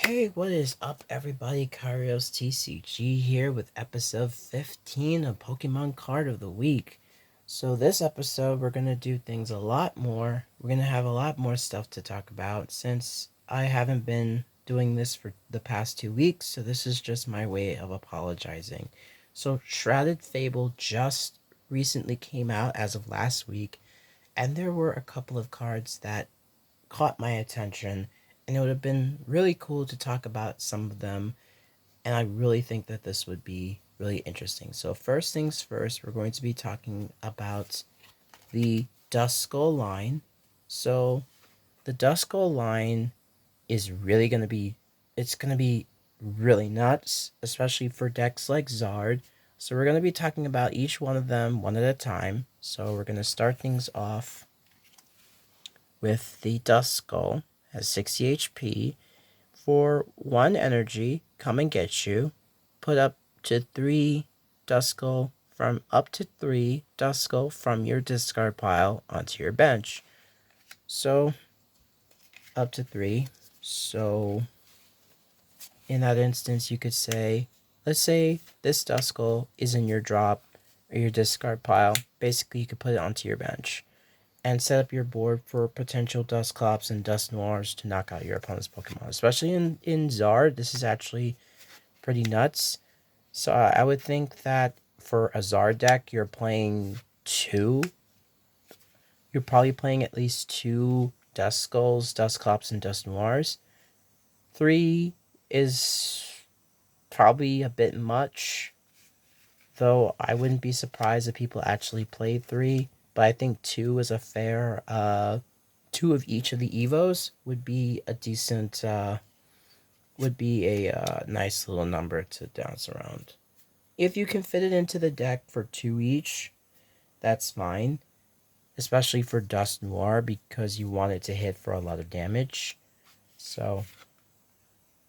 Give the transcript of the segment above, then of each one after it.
Hey, what is up, everybody? Kairos TCG here with episode 15 of Pokemon Card of the Week. So, this episode, we're going to do things a lot more. We're going to have a lot more stuff to talk about since I haven't been doing this for the past 2 weeks. So, this is just my way of apologizing. So, Shrouded Fable just recently came out as of last week, and there were a couple of cards that caught my attention, and it would have been really cool to talk about some of them. And I really think that this would be really interesting. So, first things first, we're going to be talking about the Duskull line. So, the Duskull line is really going to be, it's going to be really nuts, especially for decks like Zard. So, we're going to be talking about each one of them one at a time. So, we're going to start things off with the Duskull. Has 60 HP. For 1 energy, come and get you. Put up to 3 Duskull from your discard pile onto your bench. So, up to 3. So, in that instance, you could say, let's say this Duskull is in your drop or your discard pile. Basically, you could put it onto your bench and set up your board for potential Dusclops and Dusknoirs to knock out your opponent's Pokemon. Especially in Zard, this is actually pretty nuts. So I would think that for a Zard deck, you're playing 2. You're probably playing at least 2 Duskulls, Dusclops, and Dusknoirs. 3 is probably a bit much, though I wouldn't be surprised if people actually played 3. But I think 2 is a fair 2 of each of the Evos would be a decent would be a nice little number to dance around. If you can fit it into the deck for 2 each, that's fine, especially for Dusknoir because you want it to hit for a lot of damage. So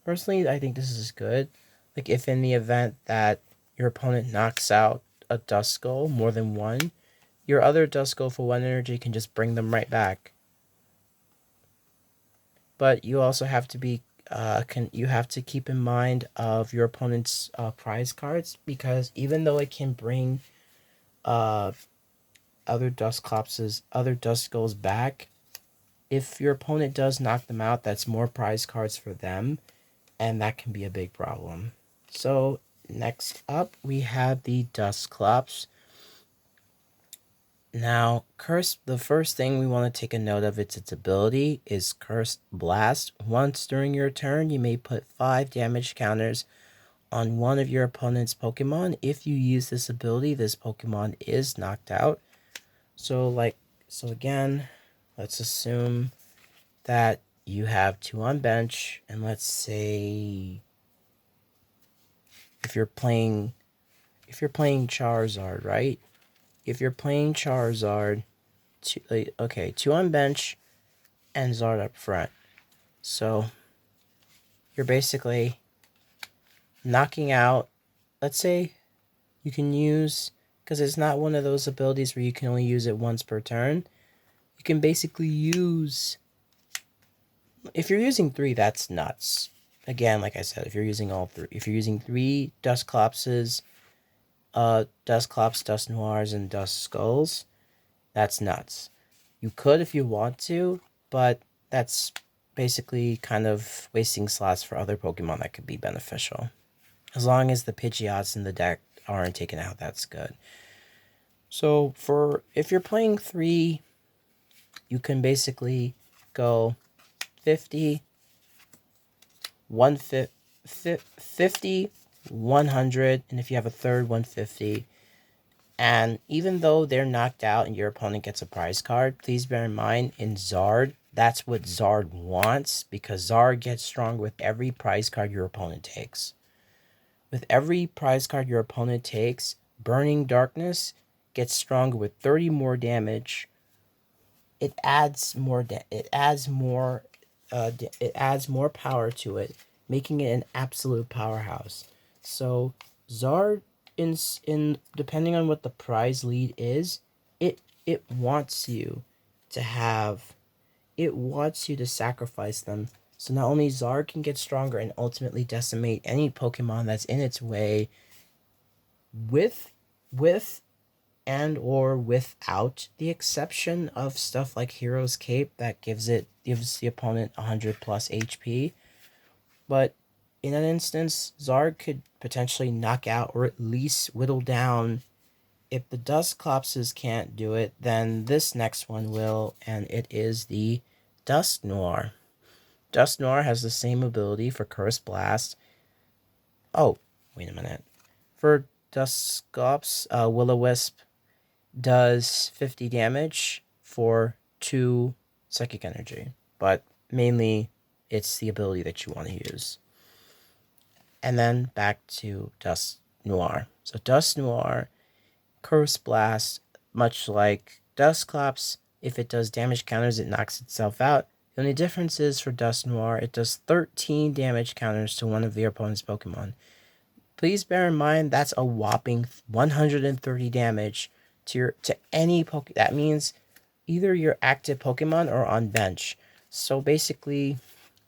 personally, I think this is good. Like, if in the event that your opponent knocks out a Duskull more than one, your other Duskull for 1 energy can just bring them right back. But you also have to be you have to keep in mind of your opponent's prize cards, because even though it can bring other Duskulls back, if your opponent does knock them out, that's more prize cards for them, and that can be a big problem. So next up, we have the Dusclops. Now, the first thing we want to take a note of its ability is Cursed Blast. Once during your turn, you may put 5 damage counters on one of your opponent's Pokemon. If you use this ability, this Pokemon is knocked out. So again, let's assume that you have 2 on bench, and let's say if you're playing Charizard, right? If you're playing Charizard, 2 on bench and Zard up front. So you're basically knocking out, let's say you can use, because it's not one of those abilities where you can only use it once per turn. You can basically use, if you're using 3, that's nuts. Again, like I said, if you're using all 3, if you're using 3 Dusclopses, Dusclops, Dusknoirs, and Duskulls, that's nuts. You could if you want to, but that's basically kind of wasting slots for other Pokemon that could be beneficial. As long as the Pidgeots in the deck aren't taken out, that's good. So if you're playing 3, you can basically go 50, 50, 100, and if you have a third, 150. And even though they're knocked out and your opponent gets a prize card, please bear in mind, in Zard, that's what Zard wants, because Zard gets strong with every prize card your opponent takes. With every prize card your opponent takes, Burning Darkness gets stronger with 30 more damage. It adds more power to it, making it an absolute powerhouse. So Zard, in depending on what the prize lead is, it wants you to sacrifice them So not only Zard can get stronger and ultimately decimate any Pokemon that's in its way with and or without the exception of stuff like Hero's Cape that gives the opponent 100 plus HP. But in an instance, Zard could potentially knock out or at least whittle down. If the Dusclopses can't do it, then this next one will, and it is the Dusknoir. Dusknoir has the same ability for Curse Blast. Oh, wait a minute. For Dusclops, Will-O-Wisp does 50 damage for 2 Psychic Energy, but mainly it's the ability that you want to use. And then back to Dusknoir. So Dusknoir, Curse Blast, much like Dusclops, if it does damage counters, it knocks itself out. The only difference is for Dusknoir, it does 13 damage counters to one of your opponent's Pokemon. Please bear in mind that's a whopping 130 damage to any Pokemon. That means either your active Pokemon or on bench. So basically,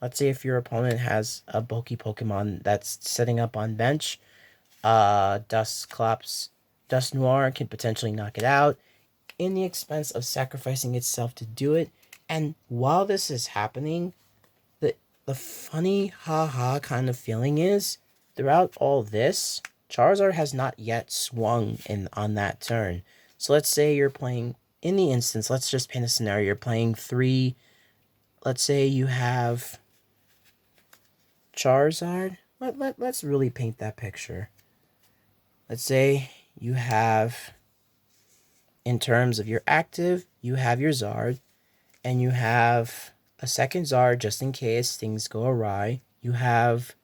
let's say if your opponent has a bulky Pokemon that's setting up on bench, Dusknoir can potentially knock it out in the expense of sacrificing itself to do it. And while this is happening, the funny haha kind of feeling is throughout all this, Charizard has not yet swung on that turn. So let's say you're playing, in the instance, let's just paint a scenario. You're playing 3, let's say you have Charizard. Let's really paint that picture. Let's say you have, in terms of your active, you have your Zard, and you have a second Zard just in case things go awry. You have,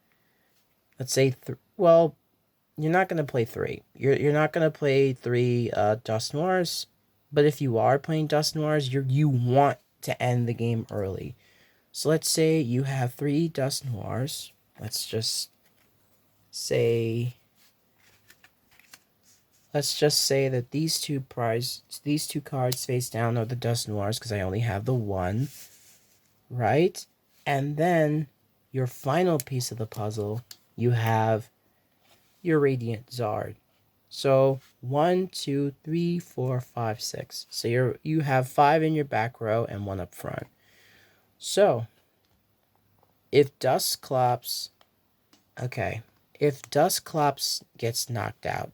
let's say, well, you're not going to play 3. You're not going to play 3 Dusknoirs, but if you are playing Dusknoirs, you want to end the game early. So let's say you have 3 Dusknoirs. Let's just say that these two cards face down are the Dusknoirs because I only have the one, right? And then your final piece of the puzzle, you have your Radiant Zard. So 1, 2, 3, 4, 5, 6. So you have 5 in your back row and 1 up front. So if Dusclops gets knocked out,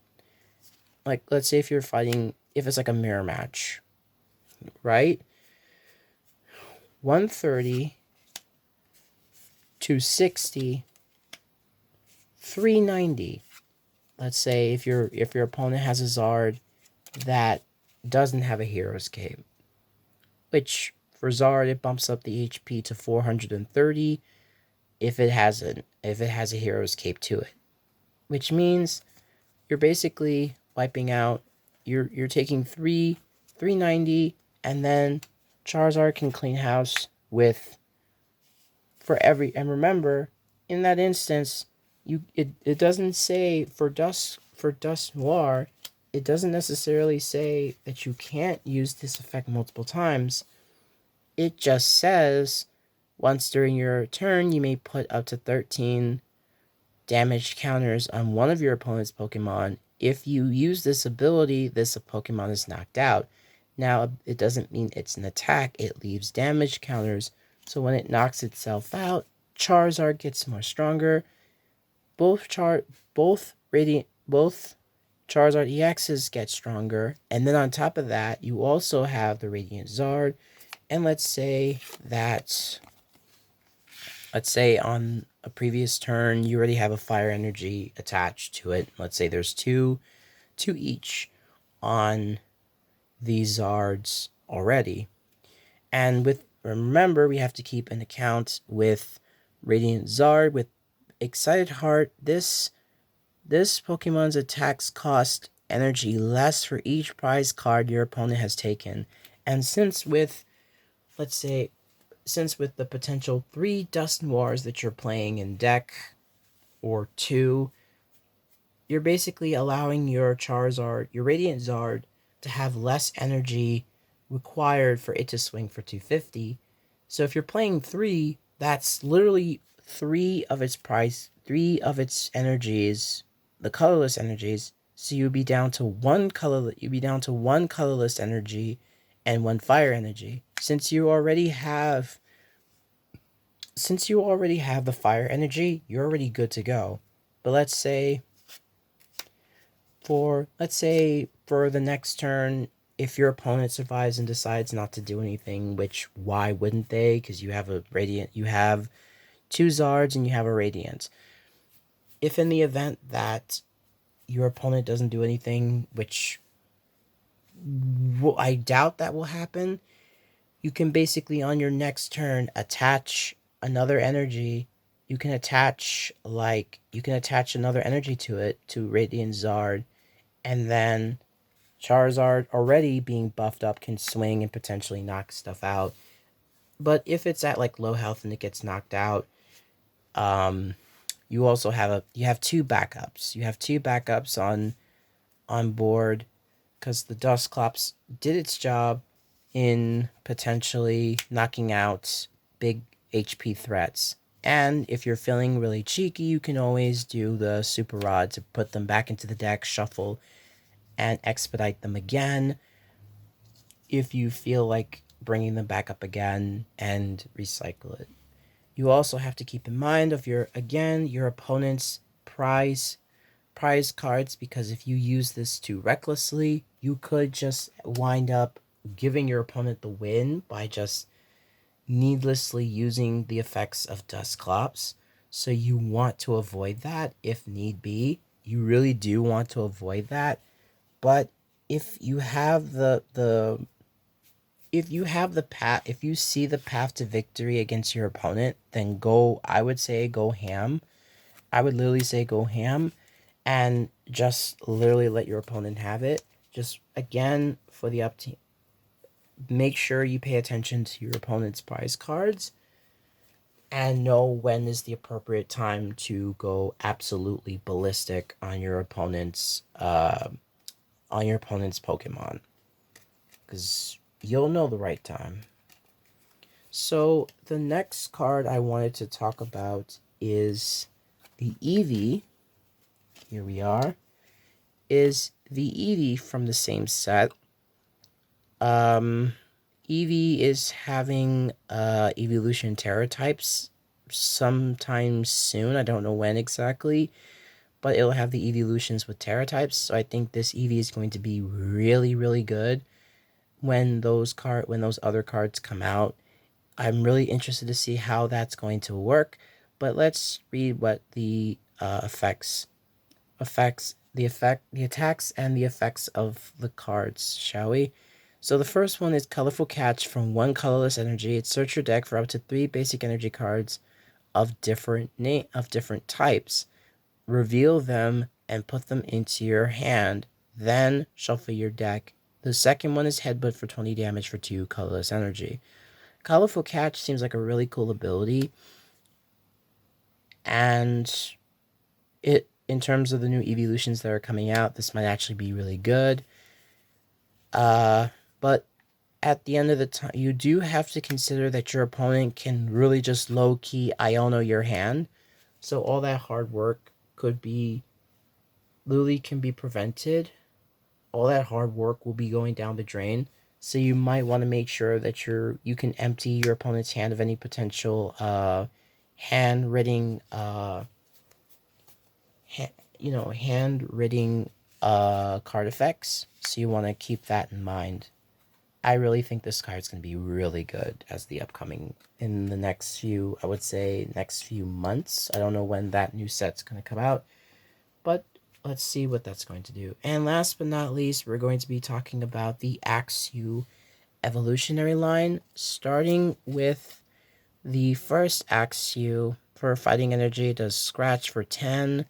like let's say if it's like a mirror match, right? 130, 260, 390. Let's say if your opponent has a Zard that doesn't have a Hero's Cape, which for Zard it bumps up the HP to 430 if it has a Hero's Cape to it, which means you're basically wiping out. You're taking 390, and then Charizard can clean house with and remember, in that instance, it doesn't say for Dusknoir, it doesn't necessarily say that you can't use this effect multiple times. It just says once during your turn, you may put up to 13 damage counters on one of your opponent's Pokemon. If you use this ability, this Pokemon is knocked out. Now, it doesn't mean it's an attack. It leaves damage counters. So when it knocks itself out, Charizard gets more stronger. Both Charizard EXs get stronger. And then on top of that, you also have the Radiant Zard. And let's say on a previous turn, you already have a fire energy attached to it. Let's say there's two each on these Zards already. And remember, we have to keep an account with Radiant Zard, with Excited Heart. This Pokemon's attacks cost energy less for each prize card your opponent has taken. And since with the potential 3 Dusknoirs that you're playing in deck, or 2, you're basically allowing your Radiant Zard, to have less energy required for it to swing for 250. So if you're playing 3, That's literally three of its energies, the colorless energies. So you'd be down to one colorless energy and one fire energy. Since you already have the fire energy, you're already good to go. But let's say for the next turn, if your opponent survives and decides not to do anything, which why wouldn't they? Because you have you have two Zards and you have a Radiant. If in the event that your opponent doesn't do anything, which I doubt that will happen, you can basically on your next turn attach another energy. You can attach another energy to it, to Radiant Zard, and then Charizard, already being buffed up, can swing and potentially knock stuff out. But if it's at like low health and it gets knocked out, you also have two backups. You have two backups on board, because the Dusclops did its job in potentially knocking out big HP threats. And if you're feeling really cheeky, you can always do the Super Rod to put them back into the deck, shuffle, and expedite them again if you feel like bringing them back up again and recycle it. You also have to keep in mind of your opponent's prize cards, because if you use this too recklessly, you could just wind up giving your opponent the win by just needlessly using the effects of Dusclops. So you want to avoid that if need be. You really do want to avoid that. But if you have if you see the path to victory against your opponent, then I would say go ham. I would literally say go ham and just literally let your opponent have it. Just again, for the up team, make sure you pay attention to your opponent's prize cards and know when is the appropriate time to go absolutely ballistic on your opponent's Pokemon, because you'll know the right time. So the next card I wanted to talk about is the Eevee. Here we are. Is the Eevee from the same set. Eevee is having evolution Terra types sometime soon. I don't know when exactly, but it'll have the evolutions with Terra types. So I think this Eevee is going to be really, really good when those other cards come out. I'm really interested to see how that's going to work. But let's read what the the attacks and the effects of the cards, shall we? So the first one is Colorful Catch. From one colorless energy, it search your deck for up to 3 basic energy cards of different types. Reveal them and put them into your hand. Then shuffle your deck. The second one is Headbutt for 20 damage for 2 colorless energy. Colorful Catch seems like a really cool ability, and in terms of the new evolutions that are coming out, this might actually be really good. But at the end of the time, you do have to consider that your opponent can really just low-key Iono your hand. So all that hard work can be prevented. All that hard work will be going down the drain. So you might want to make sure that you can empty your opponent's hand of any potential hand-ridding card effects. So you want to keep that in mind. I really think this card's going to be really good as in the next few months. I don't know when that new set's going to come out, but let's see what that's going to do. And last but not least, we're going to be talking about the Axew evolutionary line, starting with the first Axew. For fighting energy, it does Scratch for 10.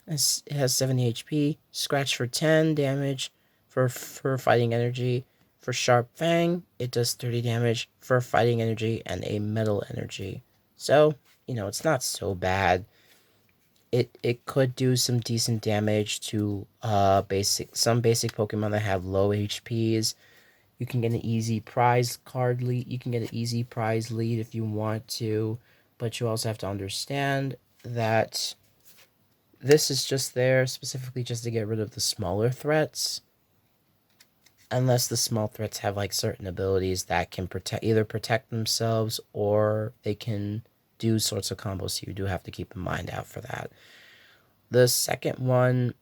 It has 70 HP. Scratch for 10 damage for fighting energy. For Sharp Fang, it does 30 damage for fighting energy and a metal energy. So, it's not so bad. It could do some decent damage to some basic Pokemon that have low HPs. You can get an easy prize lead if you want to. but you also have to understand that this is just there specifically just to get rid of the smaller threats. Unless the small threats have like certain abilities that can either protect themselves or they can do sorts of combos, so you do have to keep a mind out for that. The second one,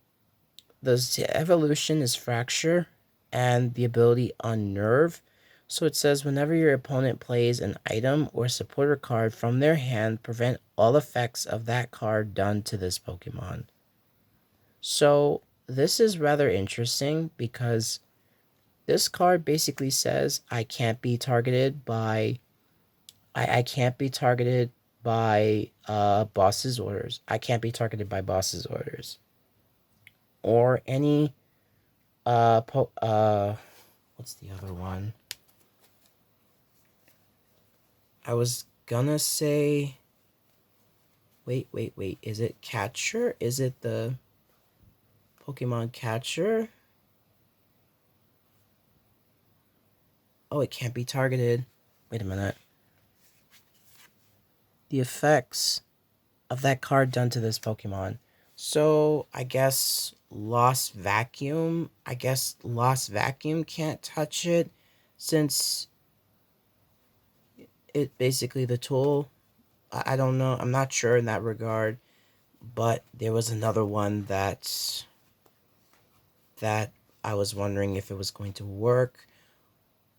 the evolution is Fracture and the ability Unnerve. So it says whenever your opponent plays an item or supporter card from their hand, prevent all effects of that card done to this Pokemon. So this is rather interesting because this card basically says I can't be targeted by I can't be targeted by boss's orders. I can't be targeted by boss's orders. Or any what's the other one? I was gonna say wait. Is it Catcher? Is it the Pokemon Catcher? Oh, it can't be targeted. Wait a minute. The effects of that card done to this Pokemon. So, I guess Lost Vacuum can't touch it since it basically the tool. I don't know. I'm not sure in that regard. But there was another one that I was wondering if it was going to work.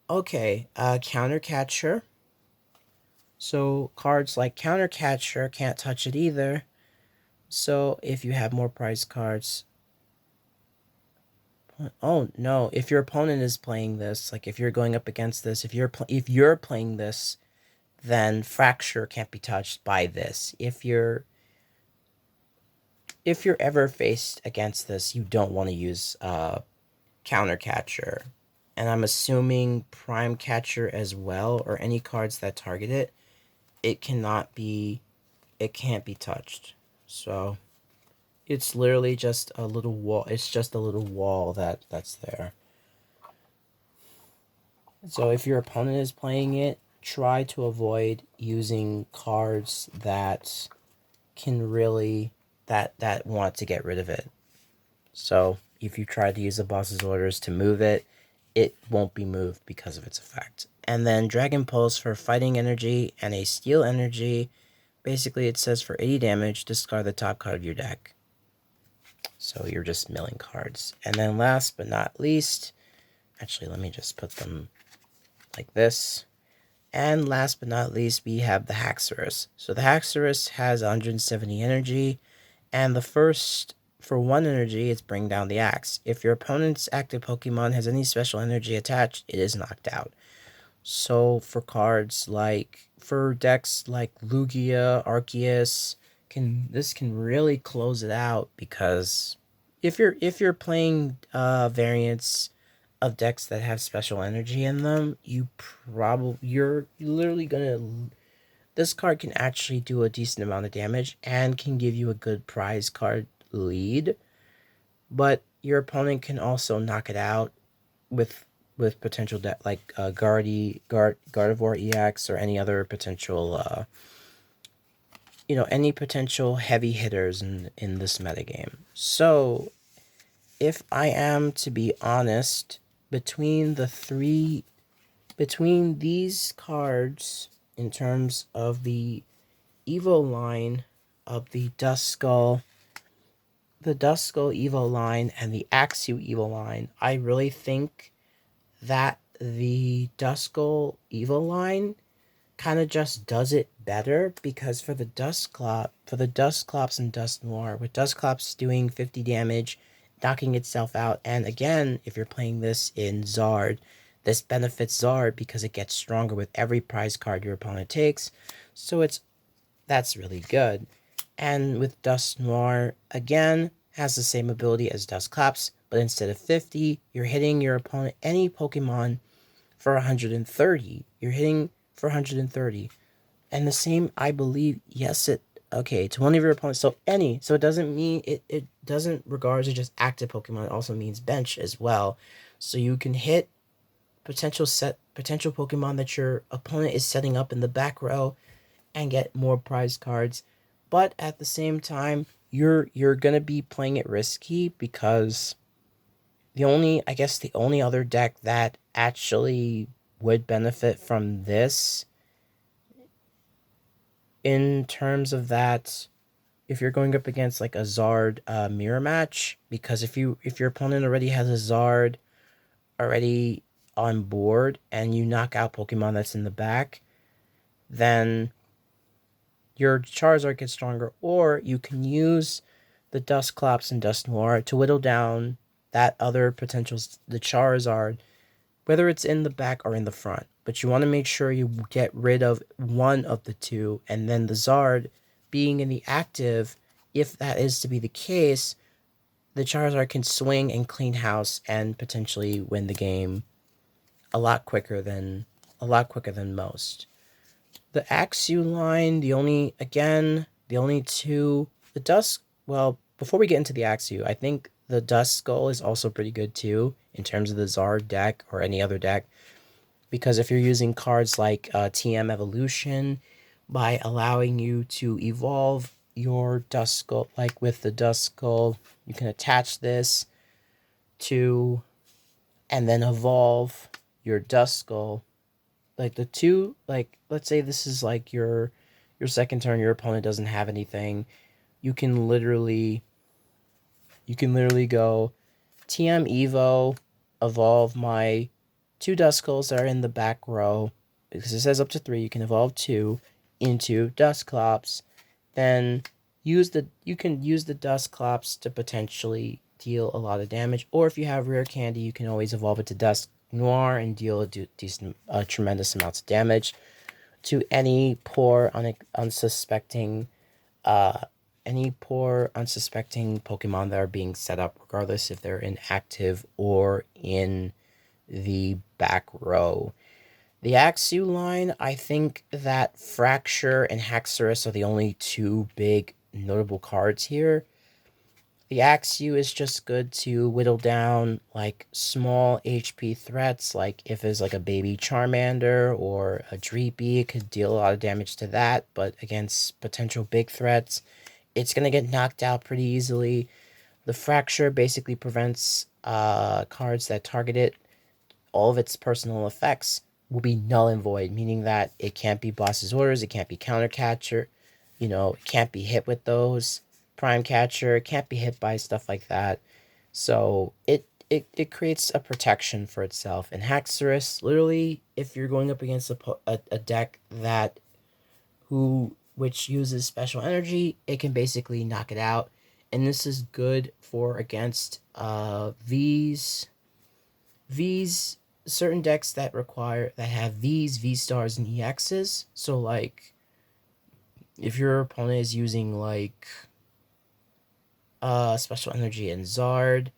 Okay, Counter Catcher. So cards like Counter Catcher can't touch it either. So if you have more prize cards... Oh, no. If your opponent is playing this, like if you're going up against this, if you're playing this, then Fracture can't be touched by this. If you're ever faced against this, you don't want to use Counter Catcher. And I'm assuming Prime Catcher as well, or any cards that target it, it can't be touched. So it's literally just a little wall. It's just a little wall that's there. So if your opponent is playing it, try to avoid using cards that can really that want to get rid of it. So if you try to use the boss's orders to move it, it won't be moved because of its effect. And then Dragon Pulse for fighting energy and a steel energy. Basically, it says for 80 damage, discard the top card of your deck. So you're just milling cards. And then last but not least, actually, let me just put them like this. And last but not least, we have the Haxorus. So the Haxorus has 170 energy, and the first, for 1 energy, it's bring down the axe. If your opponent's active Pokemon has any special energy attached, it is knocked out. So for cards like, for decks like Lugia, Arceus, this can really close it out, because if you're playing variants of decks that have special energy in them, you're literally gonna... This card can actually do a decent amount of damage and can give you a good prize card lead, but your opponent can also knock it out with potential like Gardevoir EX or any other potential any potential heavy hitters in this metagame. So if I am to be honest, between these cards, in terms of the Evo line of the Duskull Evo line and the Axew Evo line, I really think that the Duskull Evo line kind of just does it better, because for the Dusclops and Dusknoir, with Dusclops doing 50 damage, knocking itself out, and again, if you're playing this in Zard, this benefits Zard because it gets stronger with every prize card your opponent takes, so that's really good. And with Dusknoir, again, has the same ability as Dusclops, but instead of 50, you're hitting your opponent, any Pokemon, for 130. You're hitting for 130. And the same, I believe, to one of your opponents, so it doesn't mean, it doesn't regard to just active Pokemon, it also means bench as well. So you can hit potential Pokemon that your opponent is setting up in the back row, and get more prize cards. But at the same time, you're gonna be playing it risky because the only other deck that actually would benefit from this in terms of that, if you're going up against like a Zard mirror match, because if your opponent already has a Zard already on board and you knock out Pokemon that's in the back, then your Charizard gets stronger, or you can use the Dusclops and Dusknoir to whittle down that other potentials, the Charizard, whether it's in the back or in the front. But you want to make sure you get rid of one of the two, and then the Zard being in the active, if that is to be the case, the Charizard can swing and clean house and potentially win the game a lot quicker than most. The Axew line, the only two, the Dusk, well, before we get into the Axew, I think the Duskull is also pretty good too, in terms of the Zard deck or any other deck, because if you're using cards like TM Evolution, by allowing you to evolve your Duskull, like with the Duskull, you can attach this to, and then evolve your Duskull. Like the two, like let's say this is like your second turn, your opponent doesn't have anything, you can literally go TM Evo, evolve my two Duskulls that are in the back row, because it says up to 3, you can evolve 2 into Dusclops, then you can use the Dusclops to potentially deal a lot of damage, or if you have rare candy, you can always evolve it to Dusknoir and deal a tremendous amounts of damage to any poor unsuspecting Pokemon that are being set up, regardless if they're inactive or in the back row. The Axew line, I think that Fracture and Haxorus are the only two big notable cards here. The Axew is just good to whittle down like small HP threats, like if it's like a baby Charmander or a Dreepy, it could deal a lot of damage to that, but against potential big threats, it's going to get knocked out pretty easily. The Fracture basically prevents cards that target it. All of its personal effects will be null and void, meaning that it can't be Boss's Orders, it can't be Counter Catcher, it can't be hit with those. Prime Catcher, it can't be hit by stuff like that. So it creates a protection for itself. And Haxorus, literally, if you're going up against a deck which uses special energy, it can basically knock it out. And this is good for against these certain decks that have V's, V stars, and EXs. So like if your opponent is using like special energy in Zard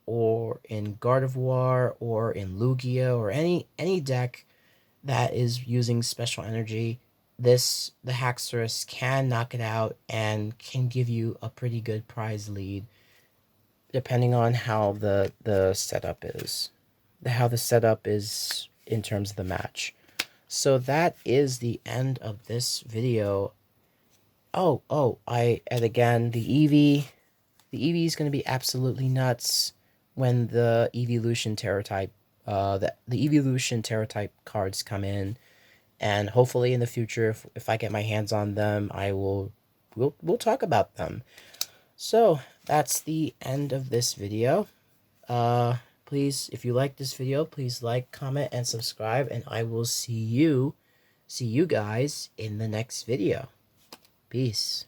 or in Gardevoir or in Lugia or any deck that is using special energy, the Haxorus can knock it out and can give you a pretty good prize lead, depending on how the setup is. How the setup is in terms of the match. So that is the end of this video. And again, the Eevee is going to be absolutely nuts when the Evolution Terror type, the Evolution Terror type cards come in, and hopefully in the future, if I get my hands on them, we'll talk about them. So that's the end of this video. Please, if you like this video, please like, comment, and subscribe, and I will see you guys in the next video. Peace.